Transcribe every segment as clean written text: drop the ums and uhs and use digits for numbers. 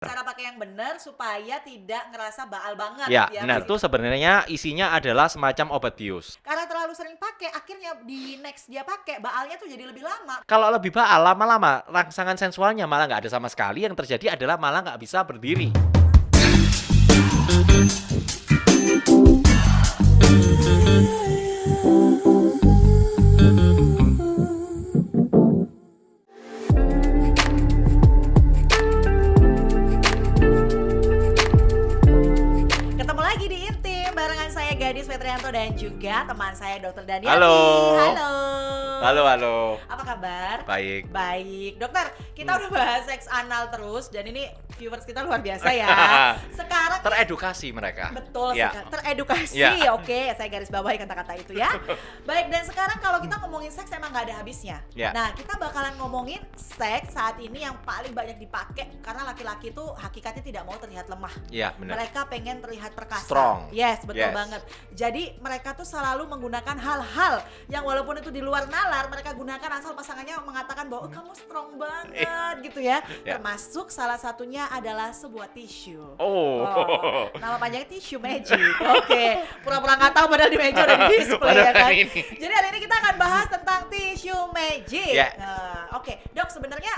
Cara pakai yang benar supaya tidak ngerasa baal banget Ya, ya. benar. Itu sebenarnya isinya adalah semacam obat bius. Karena terlalu sering pakai, akhirnya di next dia pakai baalnya tuh jadi lebih lama. Kalau lebih baal, lama-lama rangsangan sensualnya malah nggak ada sama sekali. Yang terjadi adalah malah nggak bisa berdiri. Ketemu lagi di Intim barengan saya Gadis Fetrianto dan juga teman saya Dr. Daniati. Halo. Halo. Halo. Apa kabar? Baik. Baik. Dokter, kita udah bahas seks anal terus dan ini viewers kita luar biasa ya. Sekarang Teredukasi mereka. betul Ya. teredukasi. Ya. Oke, saya garis bawahi kata-kata itu ya. Baik, dan sekarang kalau kita ngomongin seks emang gak ada habisnya. Ya. Nah, kita bakalan ngomongin seks saat ini yang paling banyak dipakai karena laki-laki itu hakikatnya tidak mau terlihat lemah. Iya, benar. Mereka pengen terlihat perkasa. Strong. Yes, betul Yes. banget. Jadi mereka tuh selalu menggunakan hal-hal yang walaupun itu di luar nalar, mereka gunakan asal pasangannya mengatakan bahwa oh, kamu strong banget gitu ya. Ya. Termasuk salah satunya adalah sebuah tisu. Oh. Nama panjangnya tisu magic. Oke, pura-pura nggak tahu padahal di meja udah di display ya kan. Ini. Jadi hari ini kita akan bahas tentang tisu magic. Ya. Oke, Dok, sebenarnya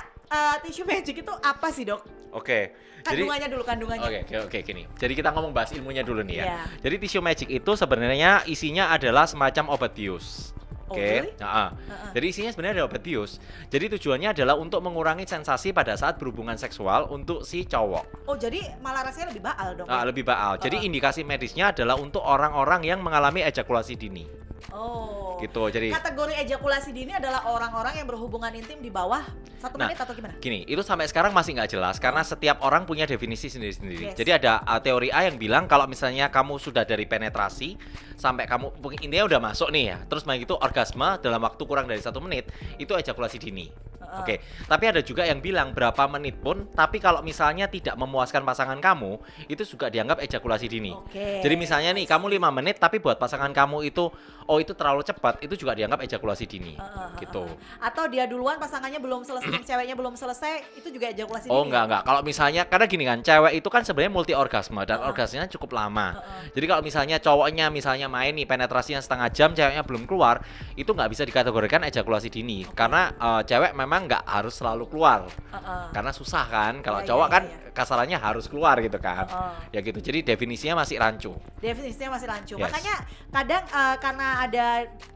tisu magic itu apa sih, Dok? Oke. Jadi Kandungannya. Oke, gini. Jadi kita ngomong bahas ilmunya dulu nih ya. Iya. Jadi tissue magic itu sebenarnya isinya adalah semacam obat bius. Oh, Oke. really? Jadi isinya sebenarnya ada obat bius. Jadi tujuannya adalah untuk mengurangi sensasi pada saat berhubungan seksual untuk si cowok. Oh, jadi malah rasanya lebih baal dong. Lebih baal. Jadi indikasi medisnya adalah untuk orang-orang yang mengalami ejakulasi dini. Oh. Gitu. Jadi Kategori ejakulasi dini adalah orang-orang yang berhubungan intim di bawah 1 Nah, menit atau gimana? gini, itu sampai sekarang masih nggak jelas karena setiap orang punya definisi sendiri-sendiri. Yes. Jadi ada teori A yang bilang kalau misalnya kamu sudah dari penetrasi sampai kamu intinya udah masuk nih ya, terus begitu orgasme dalam waktu kurang dari 1 menit, itu ejakulasi dini. Oke, tapi ada juga yang bilang berapa menit pun, tapi kalau misalnya tidak memuaskan pasangan kamu, itu juga dianggap ejakulasi dini. Oke. Jadi misalnya nih, kamu 5 menit, tapi buat pasangan kamu itu, oh itu terlalu cepat, itu juga dianggap ejakulasi dini. Gitu. Atau dia duluan pasangannya belum selesai, ceweknya belum selesai, itu juga ejakulasi Oh dini. enggak. Kalau misalnya, karena gini kan, cewek itu kan sebenarnya multi orgasme dan orgasmenya cukup lama. Jadi kalau misalnya cowoknya misalnya main nih penetrasinya setengah jam, ceweknya belum keluar, itu nggak bisa dikategorikan ejakulasi dini. Karena cewek memang nggak harus selalu keluar. Karena susah kan, kalau Iya, cowok iya, kan iya. kasarannya harus keluar gitu kan. Ya gitu, jadi definisinya masih rancu. Definisinya masih rancu. Yes. Makanya kadang karena ada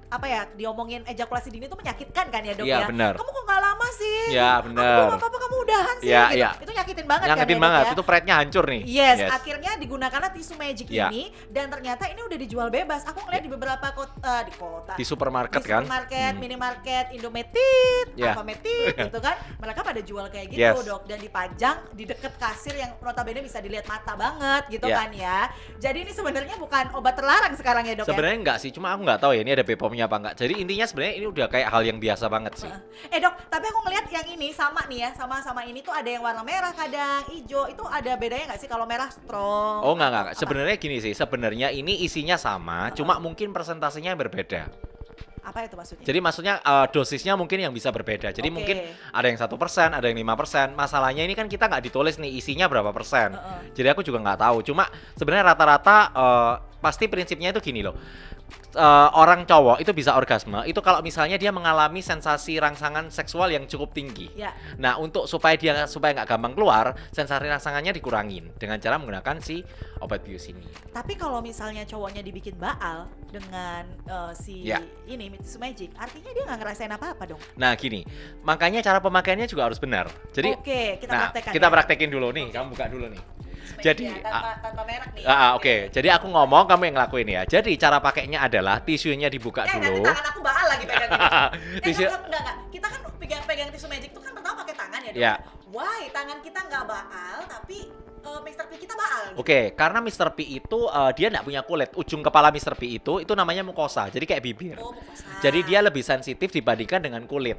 apa ya, diomongin ejakulasi dini itu menyakitkan kan ya, Dok Iya, ya. benar. Kamu kok nggak lama sih? Iya, Aku benar. belum apa-apa, kamu udahan sih Iya, gitu. iya. Itu nyakitin banget Nyakitin kan ya, banget, Dok ya? itu pride-nya hancur nih. Yes, akhirnya digunakanlah tisu magic Ya. ini dan ternyata ini udah dijual bebas. Aku ngeliat di beberapa kota, Di supermarket di kan. supermarket, minimarket, Indometit, Ya. Alfametit gitu kan. Mereka pada jual kayak gitu, Yes. Dok, dan dipajang di deket kasir yang notabene bisa dilihat mata banget gitu Ya. kan ya. Jadi ini sebenarnya bukan obat terlarang sekarang ya, Dok ya. Sebenarnya enggak sih, cuma aku nggak tahu ya ini ada BPOM-nya apa enggak. Jadi intinya sebenarnya ini udah kayak hal yang biasa banget sih. Dok, tapi aku ngeliat yang ini sama nih ya, sama ini tuh ada yang warna merah kadang, hijau. Itu ada bedanya nggak sih kalau merah strong? Oh enggak. Apa? Sebenarnya gini sih, sebenarnya ini isinya sama, cuma mungkin persentasenya yang berbeda. Apa itu maksudnya? Jadi maksudnya dosisnya mungkin yang bisa berbeda. Jadi Oke. mungkin ada yang 1%, ada yang 5%. Masalahnya ini kan kita nggak ditulis nih isinya berapa persen. Jadi aku juga nggak tahu. Cuma sebenarnya rata-rata pasti prinsipnya itu gini loh. Orang cowok itu bisa orgasme itu kalau misalnya dia mengalami sensasi rangsangan seksual yang cukup tinggi. Ya. Nah, untuk supaya nggak gampang keluar, sensasi rangsangannya dikurangin dengan cara menggunakan si obat bius ini. Tapi kalau misalnya cowoknya dibikin baal dengan Ya. ini tisu magic, artinya dia nggak ngerasain apa-apa dong. Nah, gini, makanya cara pemakaiannya juga harus benar. Jadi, Oke, kita praktekkan kita ya. praktekin dulu nih. Kamu buka dulu nih. Jadi, Ya, tanpa merek nih. Oke. Jadi aku ngomong, kamu yang ngelakuin ya. Jadi cara pakainya adalah tisunya dibuka Nanti dulu. tangan aku baal lagi pegang ini. Tisu. Enggak. Kita kan pegang tisu magic tuh kan pertama pakai tangan ya, Dok. Ya. Why tangan kita nggak baal tapi Mr. P kita baal. Oke, karena Mr. P itu dia nggak punya kulit. Ujung kepala Mr. P itu namanya mukosa. Jadi kayak bibir. Oh, mukosa. Jadi dia lebih sensitif dibandingkan dengan kulit.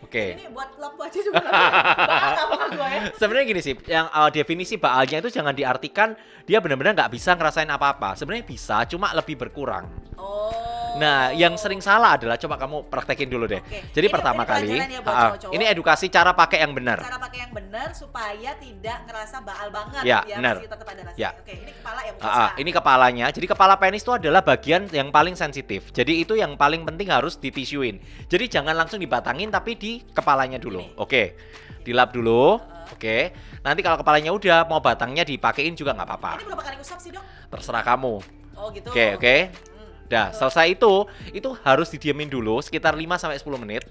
Oke. Ini buat lampu aja juga baal apa gue ya? Sebenarnya gini sih, yang definisi baalnya itu jangan diartikan dia benar-benar nggak bisa ngerasain apa-apa. Sebenarnya bisa, cuma lebih berkurang. Oh. Nah, yang sering salah adalah coba kamu praktekin dulu deh. Oke. Jadi Ini pertama kali, pelajaran ya buat cowok-cowok. ini edukasi cara pakai yang benar. Cara pakai yang benar supaya tidak ngerasa baal banget Ya, ya, benar. masih tetap ada rasanya. Ya. Oke, ini kepala ya mukosa. Ini kepalanya. Jadi kepala penis itu adalah bagian yang paling sensitif. Jadi itu yang paling penting harus ditisuin. Jadi jangan langsung dibatangin tapi di kepalanya dulu. Ini. Oke. Dilap dulu. Oke. Nanti kalau kepalanya udah mau batangnya dipakein juga nggak apa-apa. Ini berapa kali usap sih, Dok? Terserah kamu. Oh, gitu. Oke, oke. Dah, selesai itu harus didiemin dulu sekitar 5 sampai 10 menit.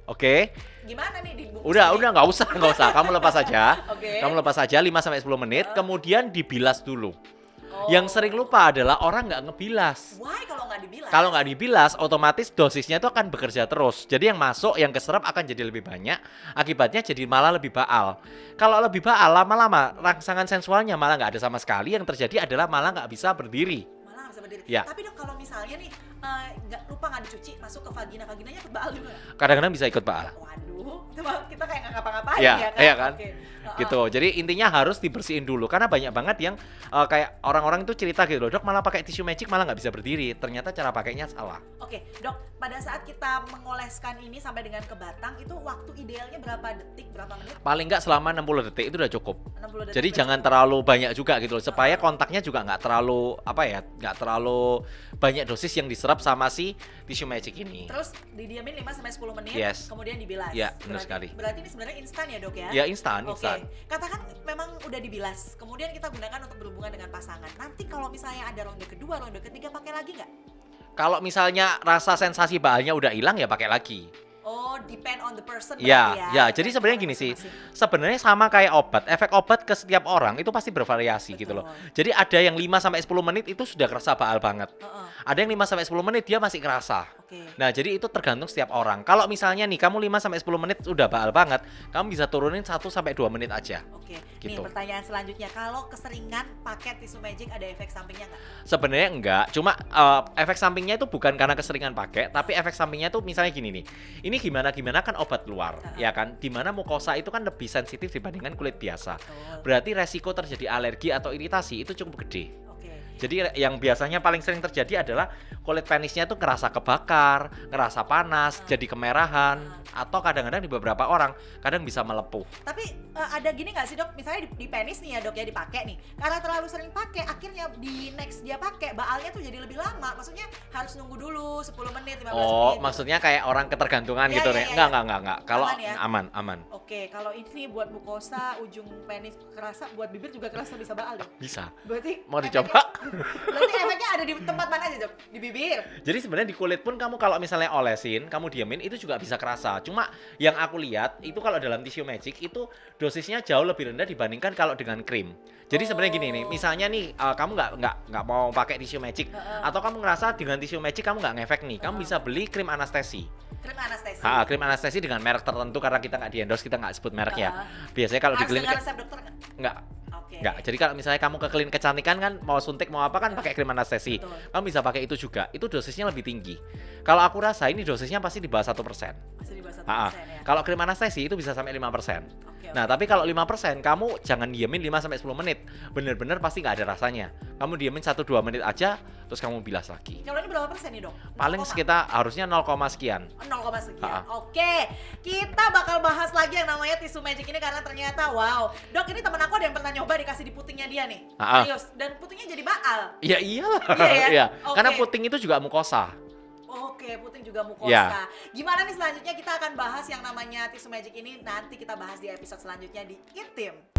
Oke. Gimana nih dibungkus? Udah, ini? nggak usah. Kamu lepas aja. Oke. Kamu lepas aja 5 sampai 10 menit, kemudian dibilas dulu. Oh. Yang sering lupa adalah orang nggak ngebilas. Why kalau nggak dibilas? Kalau nggak dibilas, otomatis dosisnya itu akan bekerja terus. Jadi yang masuk, yang keserap akan jadi lebih banyak. Akibatnya jadi malah lebih baal. Kalau lebih baal, lama-lama rangsangan sensualnya malah nggak ada sama sekali. Yang terjadi adalah malah nggak bisa berdiri. Malah nggak bisa berdiri. Ya. Tapi, Dok, kalau misalnya nih lupa nggak dicuci, masuk ke vaginanya ikut baal juga. Kadang-kadang bisa ikut baal. Waduh, itu mah kita kayak nggak ngapa-ngapain Ya, ya kan? iya kan? Oke. Gitu. Jadi intinya harus dibersihin dulu karena banyak banget yang kayak orang-orang itu cerita gitu loh, Dok malah pakai tisu magic malah nggak bisa berdiri. Ternyata cara pakainya salah. Oke, Dok, pada saat kita mengoleskan ini sampai dengan ke batang itu waktu idealnya berapa detik, berapa menit? Paling nggak selama 60 detik itu udah cukup. 60 detik. Jadi berarti. jangan terlalu banyak juga gitu loh, supaya kontaknya juga nggak terlalu nggak terlalu banyak dosis yang diserap sama si tisu magic ini. Terus didiamin 5 sampai 10 menit, Yes. kemudian dibilas. Ya, benar sekali. Berarti ini sebenarnya instan ya, Dok ya? Ya instan, Oke, instan. katakan memang udah dibilas, kemudian kita gunakan untuk berhubungan dengan pasangan. Nanti kalau misalnya ada ronde kedua, ronde ketiga pakai lagi nggak? Kalau misalnya rasa sensasi baalnya udah hilang ya pakai lagi. Oh, depend on the person Ya, berarti ya. Jadi sebenarnya gini sih. Sebenarnya sama kayak obat. Efek obat ke setiap orang itu pasti bervariasi gitu loh. Jadi ada yang 5 sampai 10 menit itu sudah kerasa baal banget. Ada yang 5 sampai 10 menit dia masih kerasa. Oke. Nah, jadi itu tergantung setiap orang. Kalau misalnya nih kamu 5 sampai 10 menit udah baal banget, kamu bisa turunin 1 sampai 2 menit aja. Oke. Gitu. Nih pertanyaan selanjutnya, kalau keseringan pakai tisu magic ada efek sampingnya nggak? Sebenarnya enggak, cuma efek sampingnya itu bukan karena keseringan pakai, tapi efek sampingnya itu misalnya gini nih. Ini gimana kan obat luar, ya kan? Dimana mukosa itu kan lebih sensitif dibandingkan kulit biasa. Betul. Berarti resiko terjadi alergi atau iritasi itu cukup gede. Oke. Jadi yang biasanya paling sering terjadi adalah kulit penisnya tuh ngerasa kebakar, ngerasa panas, jadi kemerahan, atau kadang-kadang di beberapa orang kadang bisa melepuh. Tapi ada gini nggak sih, Dok? Misalnya di penis nih ya, Dok ya, dipakai nih. Karena terlalu sering pakai, akhirnya di next dia pakai baalnya tuh jadi lebih lama. Maksudnya harus nunggu dulu 10 menit, 15 Oh, menit. maksudnya kayak orang ketergantungan Ya, gitu ya, nih. ya, Enggak. Kalau Aman ya? aman. Oke, kalau ini buat mukosa, ujung penis kerasa, buat bibir juga kerasa bisa baal dong. Bisa. Berarti Mau efeknya- dicoba? Berarti efeknya ada di tempat mana aja, Dok? Di bibir. Jadi sebenarnya di kulit pun kamu kalau misalnya olesin, kamu diamin itu juga bisa kerasa. Cuma yang aku lihat itu kalau dalam tisu magic itu dosisnya jauh lebih rendah dibandingkan kalau dengan krim. Jadi sebenarnya gini nih, misalnya nih kamu nggak mau pakai tisu magic atau kamu ngerasa dengan tisu magic kamu nggak ngefek nih, kamu bisa beli krim anestesi. Krim anestesi. Krim anestesi dengan merek tertentu karena kita nggak di endorse, kita nggak sebut mereknya. Biasanya kalau di Harus klinik dengan resep dokter nggak? nggak. Oke. Enggak, jadi kalau misalnya kamu ke klinik kecantikan kan mau suntik mau apa kan pakai krim anestesi. Betul. Kamu bisa pakai itu juga. Itu dosisnya lebih tinggi. Kalau aku rasa ini dosisnya pasti di bawah 1%. Masih di bawah 1% Ha-ha. ya. Kalau krim anestesi itu bisa sampai 5%. Oke, Nah, tapi kalau 5% kamu jangan diemin 5 sampai 10 menit. Bener-bener pasti nggak ada rasanya. Kamu diemin 1-2 menit aja terus kamu bilas lagi. Kalau ini berapa persen nih, Dok? Paling 0, sekitar harusnya 0, sekian. 0, sekian. Ha-ha. Oke, kita bakal bahas lagi yang namanya tisu magic ini karena ternyata wow. Dok, ini temen aku ada yang pernah nyoba dikasih di putingnya dia nih. Ha-ha. Serius, dan putingnya jadi baal. Ya iyalah. Iya ya? Iya. Oke. Karena puting itu juga mukosa. Oke, puting juga mukosa. Ya. Gimana nih selanjutnya kita akan bahas yang namanya tisu magic ini nanti kita bahas di episode selanjutnya di Intim.